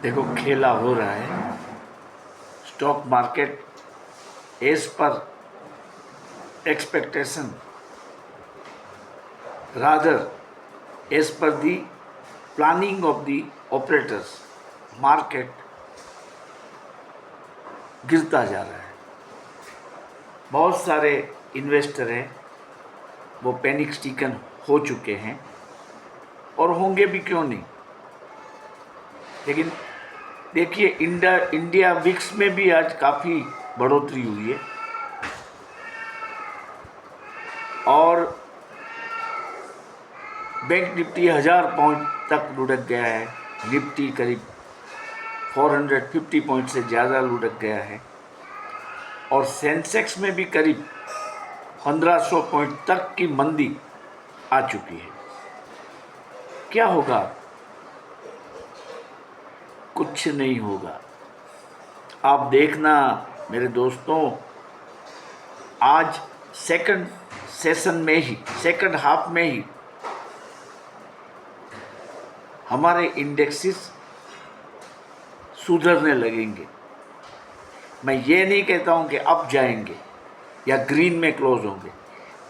देखो खेला हो रहा है। Stock market as per expectation, rather as per the planning of the operators, market गिरता जा रहा है। बहुत सारे इन्वेस्टर हैं वो पैनिक स्टिकन हो चुके हैं और होंगे भी, क्यों नहीं। लेकिन देखिए इंडिया विक्स में भी आज काफ़ी बढ़ोतरी हुई है और बैंक निफ्टी 1000 पॉइंट तक लुढ़क गया है। निफ्टी करीब 450 पॉइंट से ज़्यादा लुढ़क गया है और सेंसेक्स में भी करीब 1500 पॉइंट तक की मंदी आ चुकी है। क्या होगा? कुछ नहीं होगा। आप देखना मेरे दोस्तों, आज सेकंड सेशन में ही, सेकंड हाफ में ही हमारे इंडेक्सेस सुधरने लगेंगे। मैं ये नहीं कहता हूँ कि अब जाएंगे या ग्रीन में क्लोज होंगे,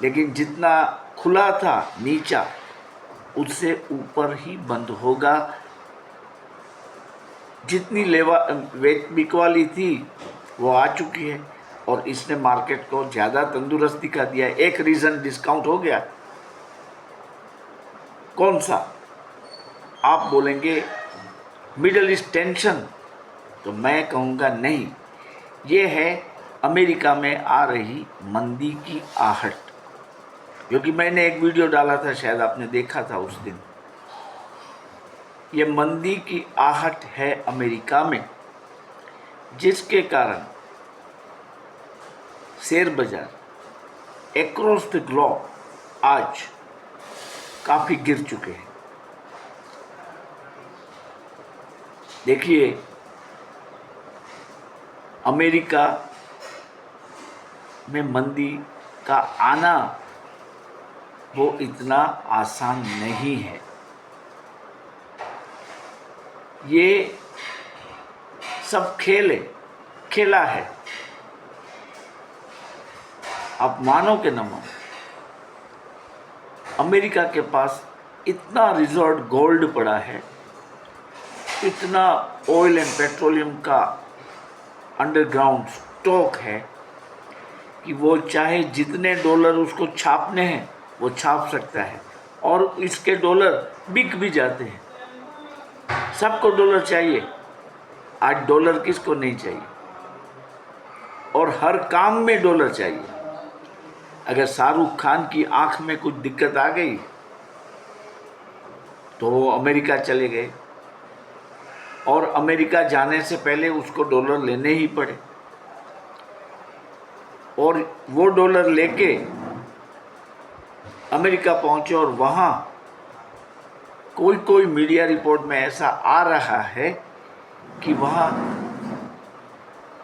लेकिन जितना खुला था नीचा उससे ऊपर ही बंद होगा। जितनी वीक वाली थी वो आ चुकी है और इसने मार्केट को ज़्यादा तंदुरुस्त दिखा दिया है। एक रीज़न डिस्काउंट हो गया, कौन सा? आप बोलेंगे मिडल ईस्ट टेंशन, तो मैं कहूँगा नहीं, ये है अमेरिका में आ रही मंदी की आहट। क्योंकि मैंने एक वीडियो डाला था, शायद आपने देखा था उस दिन। ये मंदी की आहट है अमेरिका में, जिसके कारण शेयर बाजार एक्रॉस द ग्लोब आज काफ़ी गिर चुके हैं। देखिए, अमेरिका में मंदी का आना वो इतना आसान नहीं है। ये सब खेला है। आप मानो कि न मानो, अमेरिका के पास इतना रिजर्व गोल्ड पड़ा है, इतना ऑयल एंड पेट्रोलियम का अंडरग्राउंड स्टॉक है कि वो चाहे जितने डॉलर उसको छापने हैं वो छाप सकता है और इसके डॉलर बिक भी जाते हैं। सबको डॉलर चाहिए। आज डॉलर किसको नहीं चाहिए? और हर काम में डॉलर चाहिए। अगर शाहरुख खान की आंख में कुछ दिक्कत आ गई तो वो अमेरिका चले गए और अमेरिका जाने से पहले उसको डॉलर लेने ही पड़े और वो डॉलर लेके अमेरिका पहुंचे और वहाँ कोई मीडिया रिपोर्ट में ऐसा आ रहा है कि वहाँ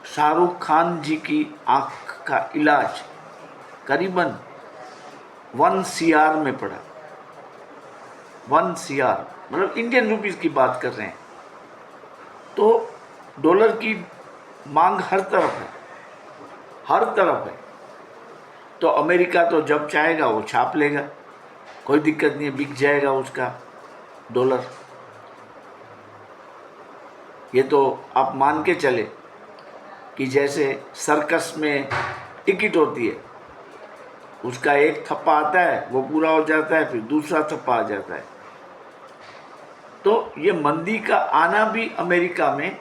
शाहरुख खान जी की आँख का इलाज करीबन 1 CR में पड़ा। 1 CR मतलब इंडियन रुपीस की बात कर रहे हैं। तो डॉलर की मांग हर तरफ है, हर तरफ है। तो अमेरिका तो जब चाहेगा वो छाप लेगा, कोई दिक्कत नहीं है, बिक जाएगा उसका डॉलर। ये तो आप मान के चले कि जैसे सर्कस में टिकट होती है, उसका एक थप्पा आता है, वो पूरा हो जाता है, फिर दूसरा थप्पा आ जाता है। तो ये मंदी का आना भी अमेरिका में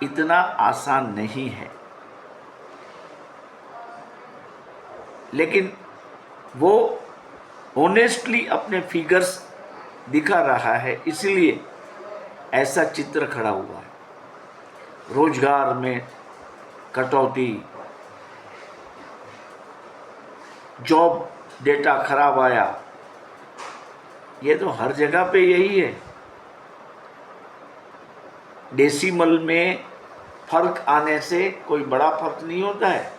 इतना आसान नहीं है, लेकिन वो ऑनेस्टली अपने फिगर्स दिखा रहा है, इसलिए ऐसा चित्र खड़ा हुआ है। रोजगार में कटौती, जॉब डेटा खराब आया, ये तो हर जगह पे यही है। डेसिमल में फर्क आने से कोई बड़ा फर्क नहीं होता है।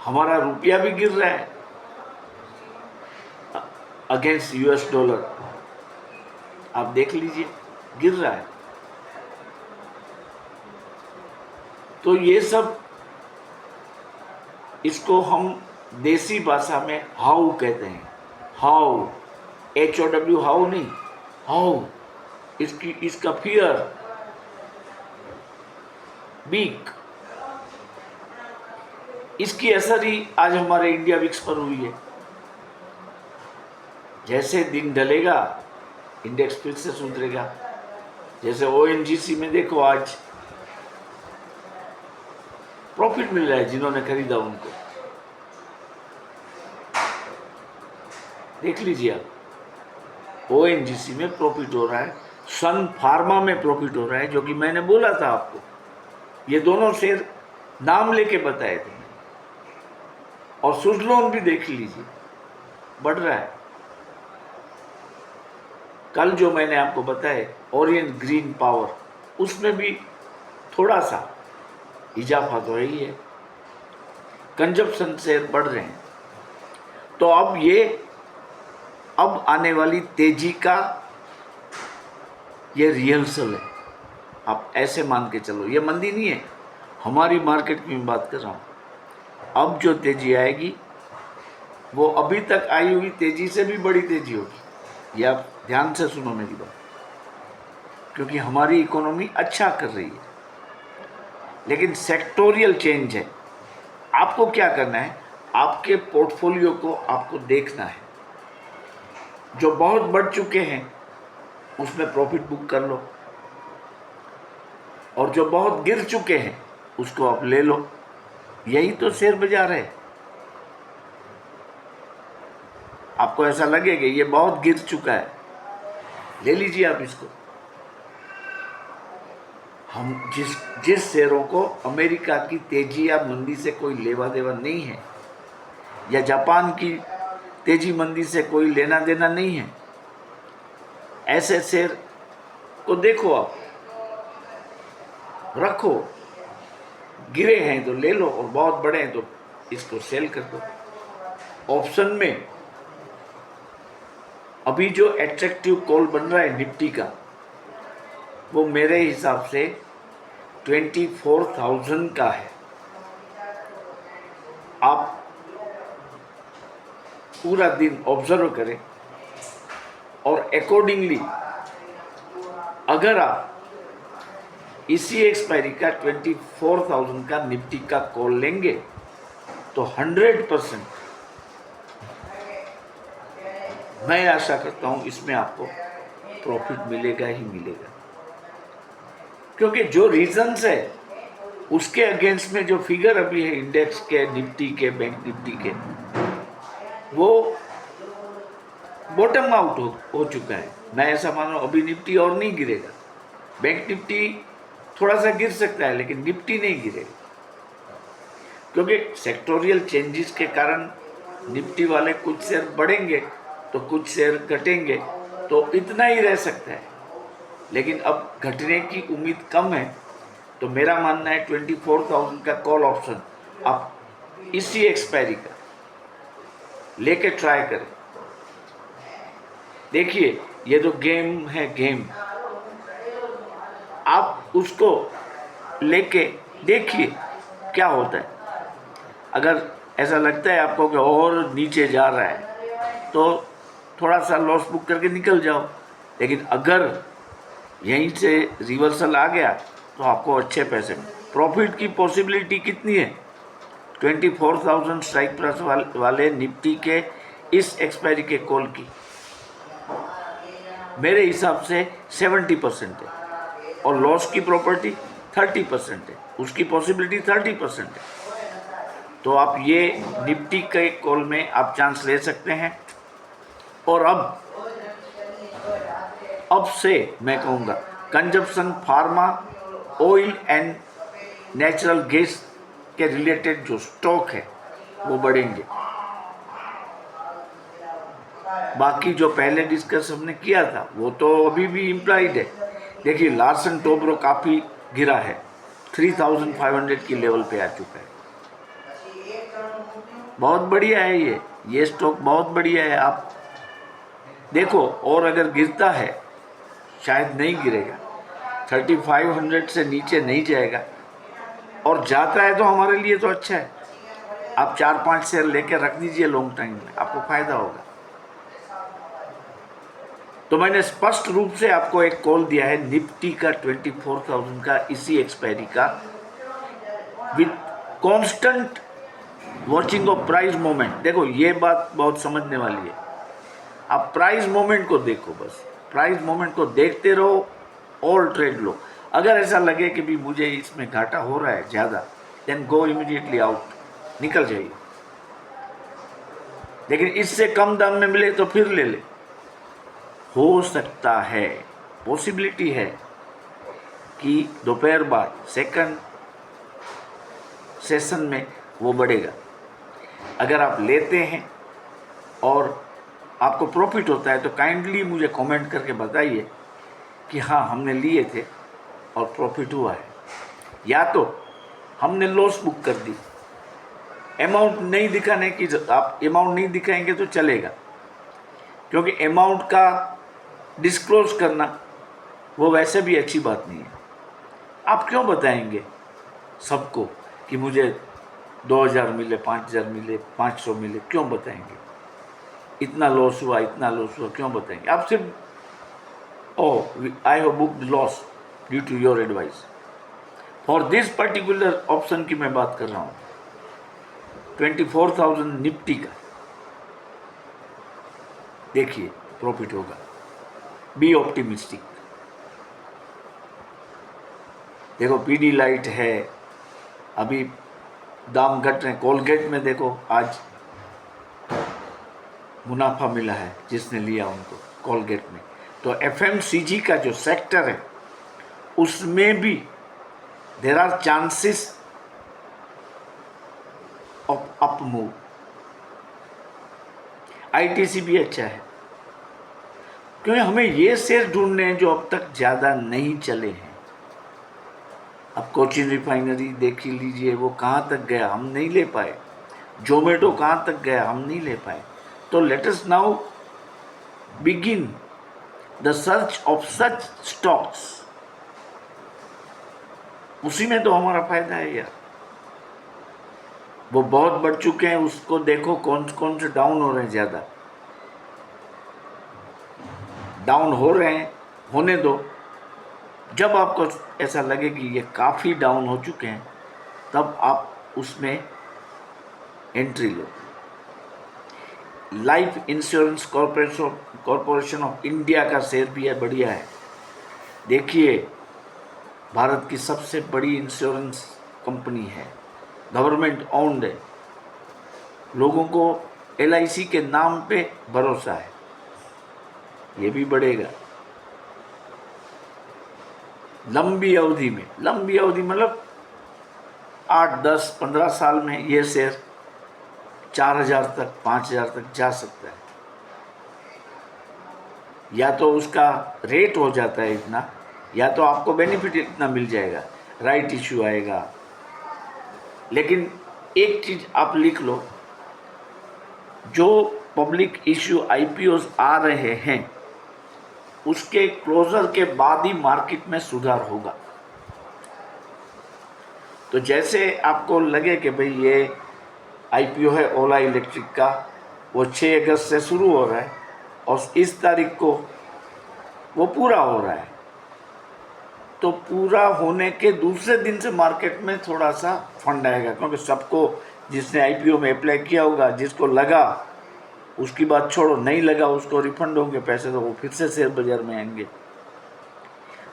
हमारा रुपया भी गिर रहा है अगेंस्ट US डॉलर, आप देख लीजिए। गिर रहा है। तो ये सब, इसको हम देसी भाषा में हाउ कहते हैं। हाउ, HOW, हाउ नहीं, हाउ, इसका फियर, बीक, इसकी असर ही आज हमारे इंडिया विक्स पर हुई है। जैसे दिन ढलेगा इंडेक्स फिर से सुधरेगा। जैसे ONGC में देखो आज प्रॉफिट मिल रहा है, जिन्होंने खरीदा उनको देख लीजिए आप। ONGC में प्रॉफिट हो रहा है, सन फार्मा में प्रॉफिट हो रहा है, जो कि मैंने बोला था आपको। ये दोनों शेयर नाम लेके बताए थे। और सुजलोन भी देख लीजिए, बढ़ रहा है। कल जो मैंने आपको बताया ओरिएंट ग्रीन पावर, उसमें भी थोड़ा सा इजाफा तो है ही है। कंजप्शन शेयर बढ़ रहे हैं। तो अब आने वाली तेजी का ये रिहर्सल है। आप ऐसे मान के चलो, ये मंदी नहीं है, हमारी मार्केट में बात कर रहा हूँ। अब जो तेजी आएगी वो अभी तक आई हुई तेजी से भी बड़ी तेजी होगी। ये आप ध्यान से सुनो मेरी बात, क्योंकि हमारी इकोनॉमी अच्छा कर रही है, लेकिन सेक्टोरियल चेंज है। आपको क्या करना है, आपके पोर्टफोलियो को आपको देखना है। जो बहुत बढ़ चुके हैं उसमें प्रॉफिट बुक कर लो, और जो बहुत गिर चुके हैं उसको आप ले लो। यही तो शेयर बाजार है। आपको ऐसा लगेगा ये बहुत गिर चुका है, ले लीजिए आप इसको। हम जिस शेयरों को अमेरिका की तेजी या मंदी से कोई लेवा देवा नहीं है, या जापान की तेजी मंदी से कोई लेना देना नहीं है, ऐसे शेयर को देखो, आप रखो। गिरे हैं तो ले लो, और बहुत बड़े हैं तो इसको सेल कर दो। ऑप्शन में अभी जो एट्रैक्टिव कॉल बन रहा है निफ्टी का, वो मेरे हिसाब से 24,000 का है। आप पूरा दिन ऑब्जर्व करें, और अकॉर्डिंगली अगर आप इसी एक्सपायरी का 24,000 का निफ्टी का कॉल लेंगे तो 100% मैं आशा करता हूं इसमें आपको प्रॉफिट मिलेगा ही मिलेगा। क्योंकि जो रीजंस है उसके अगेंस्ट में जो फिगर अभी है इंडेक्स के, निफ्टी के, बैंक निफ्टी के, वो बॉटम आउट हो चुका है। मैं ऐसा मान रहा हूँ अभी निफ्टी और नहीं गिरेगा। बैंक निफ्टी थोड़ा सा गिर सकता है, लेकिन निफ्टी नहीं गिरेगा, क्योंकि सेक्टोरियल चेंजेस के कारण निफ्टी वाले कुछ शेयर बढ़ेंगे तो कुछ शेयर घटेंगे, तो इतना ही रह सकता है। लेकिन अब घटने की उम्मीद कम है, तो मेरा मानना है 24,000 का कॉल ऑप्शन आप इसी एक्सपायरी का लेके ट्राई करें। देखिए, ये तो गेम है, गेम आप उसको लेके देखिए क्या होता है। अगर ऐसा लगता है आपको कि और नीचे जा रहा है तो थोड़ा सा लॉस बुक करके निकल जाओ, लेकिन अगर यहीं से रिवर्सल आ गया तो आपको अच्छे पैसे में प्रॉफिट की पॉसिबिलिटी कितनी है। 24,000 स्ट्राइक प्राइस वाले निफ्टी के इस एक्सपायरी के कॉल की मेरे हिसाब से 70% है, और लॉस की प्रॉपर्टी 30% है, उसकी पॉसिबिलिटी 30% है। तो आप ये निफ्टी के कॉल में आप चांस ले सकते हैं। और अब से मैं कहूँगा consumption, pharma, oil and natural gas के रिलेटेड जो स्टॉक है वो बढ़ेंगे। बाकी जो पहले डिस्कस हमने किया था वो तो अभी भी इम्प्लाइड है। देखिए, लार्सन टोब्रो काफ़ी गिरा है, 3,500 की लेवल पे आ चुका है। बहुत बढ़िया है ये स्टॉक बहुत बढ़िया है। आप देखो, और अगर गिरता है शायद नहीं गिरेगा, 3500 से नीचे नहीं जाएगा, और जाता है तो हमारे लिए तो अच्छा है। आप 4-5 शेयर लेकर रख दीजिए लॉन्ग टाइम में, आपको फायदा होगा। तो मैंने स्पष्ट रूप से आपको एक कॉल दिया है निफ्टी का 24,000 का, इसी एक्सपायरी का, with constant watching of price moment. देखो ये बात बहुत समझने वाली है, आप प्राइस मोमेंट को देखो, बस प्राइस मोमेंट को देखते रहो और ट्रेड लो। अगर ऐसा लगे कि भी मुझे इसमें घाटा हो रहा है ज़्यादा, देन गो इमीडिएटली आउट, निकल जाइए। लेकिन इससे कम दाम में मिले तो फिर ले ले। हो सकता है, पॉसिबिलिटी है कि दोपहर बाद सेकंड सेशन में वो बढ़ेगा। अगर आप लेते हैं और आपको प्रॉफिट होता है तो काइंडली मुझे कमेंट करके बताइए कि हाँ हमने लिए थे और प्रॉफिट हुआ है, या तो हमने लॉस बुक कर दी। अमाउंट नहीं दिखाने की, आप अमाउंट नहीं दिखाएंगे तो चलेगा, क्योंकि अमाउंट का डिस्क्लोज करना वो वैसे भी अच्छी बात नहीं है। आप क्यों बताएंगे सबको कि मुझे 2000 मिले, 5000 मिले, 500 मिले, क्यों बताएंगे? इतना लॉस हुआ, इतना लॉस हुआ, क्यों बताएंगे? आप सिर्फ I have booked loss due to your advice. For this particular option की मैं बात कर रहा हूँ, 24,000 निफ्टी का, देखिए प्रॉफिट होगा, बी ऑप्टिमिस्टिक। देखो पीडी लाइट है, अभी दाम घट रहे हैं। कोलगेट में देखो आज मुनाफा मिला है जिसने लिया उनको, कोलगेट में। तो एफएमसीजी का जो सेक्टर है उसमें भी there are chances of up move. ITC भी अच्छा है, क्योंकि हमें ये शेयर ढूंढने हैं जो अब तक ज़्यादा नहीं चले हैं। अब कोचिन रिफाइनरी देख लीजिए, वो कहाँ तक गया, हम नहीं ले पाए। जोमेटो कहाँ तक गया, हम नहीं ले पाए। तो let us now begin the search of such stocks. उसी में तो हमारा फायदा है यार। वो बहुत बढ़ चुके हैं, उसको देखो कौन कौन से डाउन हो रहे हैं। ज़्यादा डाउन हो रहे हैं, होने दो। जब आपको ऐसा लगे कि ये काफ़ी डाउन हो चुके हैं, तब आप उसमें entry low. Life insurance corporation of India का शेयर भी है, बढ़िया है। देखिए भारत की सबसे बड़ी इंश्योरेंस कंपनी है, गवर्नमेंट ओन्ड है, लोगों को LIC के नाम पे भरोसा है, ये भी बढ़ेगा लंबी अवधि में। लंबी अवधि मतलब 8, 10, 15 साल में ये शेयर 4000 तक, 5000 तक जा सकता है। या तो उसका रेट हो जाता है इतना, या तो आपको बेनिफिट इतना मिल जाएगा, राइट इश्यू आएगा। लेकिन एक चीज़ आप लिख लो, जो पब्लिक इश्यू IPOs आ रहे हैं उसके क्लोजर के बाद ही मार्केट में सुधार होगा। तो जैसे आपको लगे कि भाई ये IPO है ओला इलेक्ट्रिक का, वो 6 अगस्त से शुरू हो रहा है और इस तारीख को वो पूरा हो रहा है, तो पूरा होने के दूसरे दिन से मार्केट में थोड़ा सा फंड आएगा, क्योंकि सबको, जिसने IPO में अप्लाई किया होगा, जिसको लगा उसकी बात छोड़ो, नहीं लगा उसको रिफंड होंगे पैसे, तो वो फिर से शेयर बाजार में आएंगे।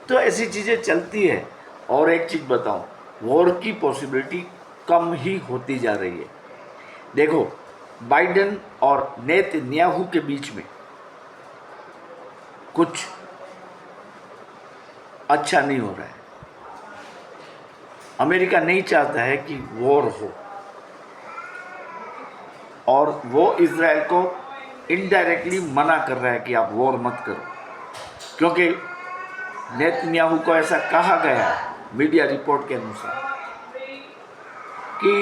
तो ऐसी चीज़ें चलती है। और एक चीज़ बताऊं, वॉर की पॉसिबिलिटी कम ही होती जा रही है। देखो बाइडेन और नेतन्याहू के बीच में कुछ अच्छा नहीं हो रहा है। अमेरिका नहीं चाहता है कि वॉर हो, और वो इजराइल को इनडायरेक्टली मना कर रहा है कि आप वॉर मत करो, क्योंकि नेतन्याहू को ऐसा कहा गया मीडिया रिपोर्ट के अनुसार कि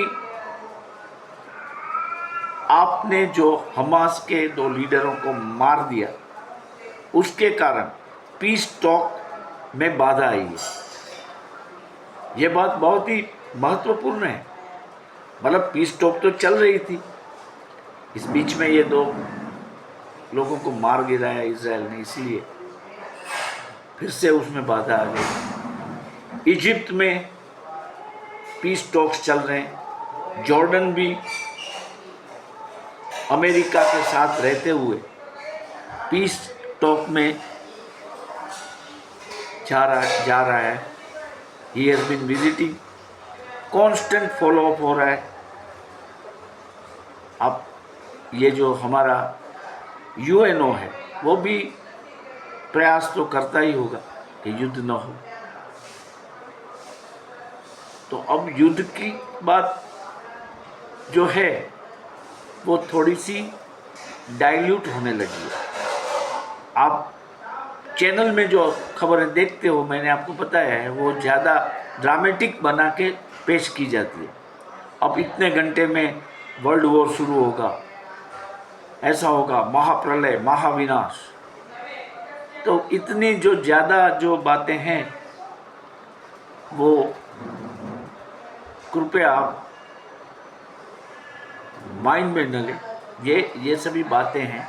आपने जो हमास के 2 लीडरों को मार दिया, उसके कारण पीस टॉक में बाधा आई है। ये बात बहुत ही महत्वपूर्ण है। मतलब पीस टॉक तो चल रही थी, इस बीच में ये दो लोगों को मार गिराया इजराइल ने, इसीलिए फिर से उसमें बाधा आ गई। इजिप्ट में पीस टॉक्स चल रहे हैं, जॉर्डन भी अमेरिका के साथ रहते हुए पीस टॉक में जा रहा है। He has been visiting, constant follow up हो रहा है। अब ये जो हमारा यूएनओ है वो भी प्रयास तो करता ही होगा कि युद्ध न हो। तो अब युद्ध की बात जो है वो थोड़ी सी डाइल्यूट होने लगी है। आप चैनल में जो खबरें देखते हो, मैंने आपको बताया है, वो ज़्यादा ड्रामेटिक बना के पेश की जाती है। अब इतने घंटे में वर्ल्ड वॉर शुरू होगा, ऐसा होगा, महाप्रलय, महाविनाश। तो इतनी जो ज़्यादा जो बातें हैं वो कृपया आप माइंड में न लें। ये सभी बातें हैं।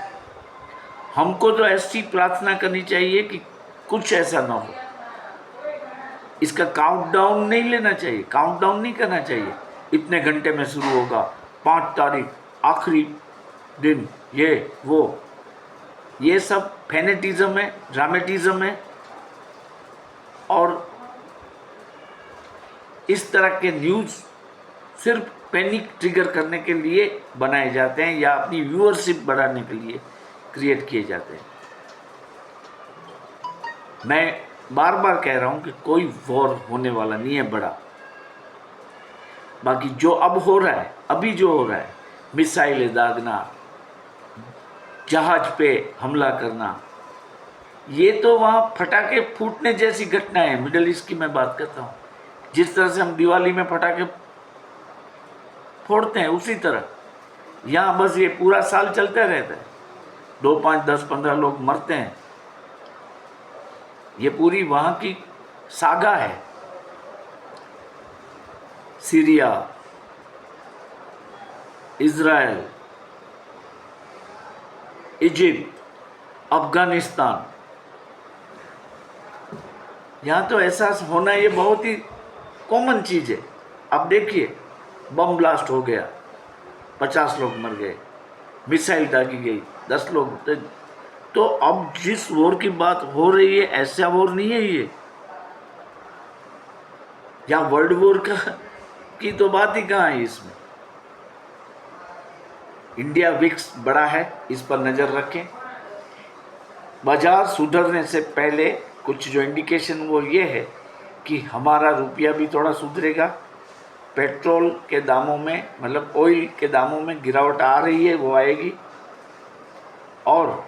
हमको तो ऐसी प्रार्थना करनी चाहिए कि कुछ ऐसा ना हो। इसका काउंटडाउन नहीं लेना चाहिए, काउंटडाउन नहीं करना चाहिए। इतने घंटे में शुरू होगा, 5 तारीख आखिरी दिन, ये सब फैनेटिज्म है, ड्रामेटिज्म है। और इस तरह के न्यूज़ सिर्फ पैनिक ट्रिगर करने के लिए बनाए जाते हैं या अपनी व्यूअरशिप बढ़ाने के लिए क्रिएट किए जाते हैं। मैं बार बार कह रहा हूं कि कोई वॉर होने वाला नहीं है बड़ा। बाकी जो अब हो रहा है, अभी जो हो रहा है, मिसाइलें दागना, जहाज पे हमला करना, ये तो वहाँ फटाके फूटने जैसी घटना है। मिडल ईस्ट की मैं बात करता हूँ। जिस तरह से हम दिवाली में फटाके फोड़ते हैं, उसी तरह यहाँ बस ये पूरा साल चलता रहता है। 2, 5, 10, 15 लोग मरते हैं। ये पूरी वहाँ की सागा है। सीरिया, इज़राइल, इजिप्ट, अफगानिस्तान, यहाँ तो ऐसा होना ये बहुत ही कॉमन चीज़ है। अब देखिए, बम ब्लास्ट हो गया, 50 लोग मर गए, मिसाइल दागी गई, 10 लोग। तो अब जिस वॉर की बात हो रही है, ऐसा वॉर नहीं है ये। या वर्ल्ड वॉर की तो बात ही कहाँ है इसमें। इंडिया विक्स बड़ा है, इस पर नज़र रखें। बाजार सुधरने से पहले कुछ जो इंडिकेशन वो ये है कि हमारा रुपया भी थोड़ा सुधरेगा। पेट्रोल के दामों में, मतलब ऑयल के दामों में गिरावट आ रही है, वो आएगी। और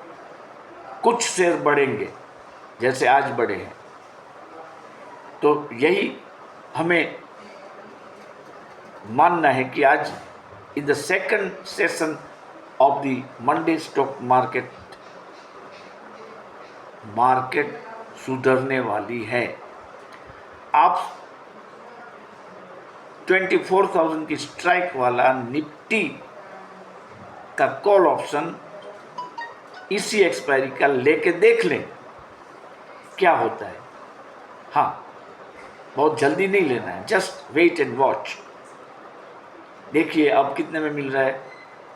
कुछ शेयर बढ़ेंगे जैसे आज बढ़े हैं। तो यही हमें मानना है कि आज in the second session of the Monday stock market सुधरने वाली है। आप 24,000 की स्ट्राइक वाला निफ्टी का कॉल ऑप्शन इसी एक्सपायरी का लेके देख लें क्या होता है। हाँ, बहुत जल्दी नहीं लेना है, जस्ट वेट एंड वॉच। देखिए अब कितने में मिल रहा है।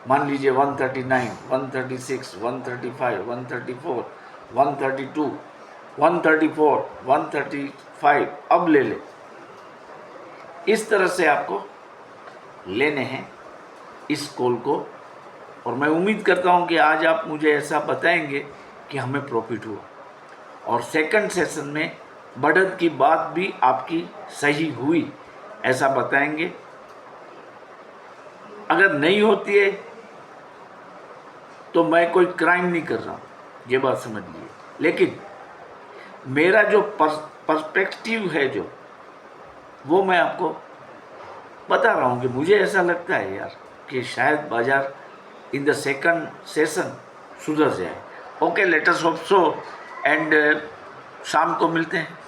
मान लीजिए 139, 136, 135, 134, 132, 134, 135, अब ले ले। इस तरह से आपको लेने हैं इस कॉल को। और मैं उम्मीद करता हूं कि आज आप मुझे ऐसा बताएंगे कि हमें प्रॉफिट हुआ। और सेकंड सेशन में बढ़त की बात भी आपकी सही हुई, ऐसा बताएंगे। अगर नहीं होती है तो मैं कोई क्राइम नहीं कर रहा हूँ, ये बात समझ लीजिए। लेकिन मेरा जो पर्सपेक्टिव है जो, वो मैं आपको बता रहा हूँ कि मुझे ऐसा लगता है यार कि शायद बाजार इन द सेकंड सेशन सुधर जाए। Okay, let us hope so. And शाम को मिलते हैं।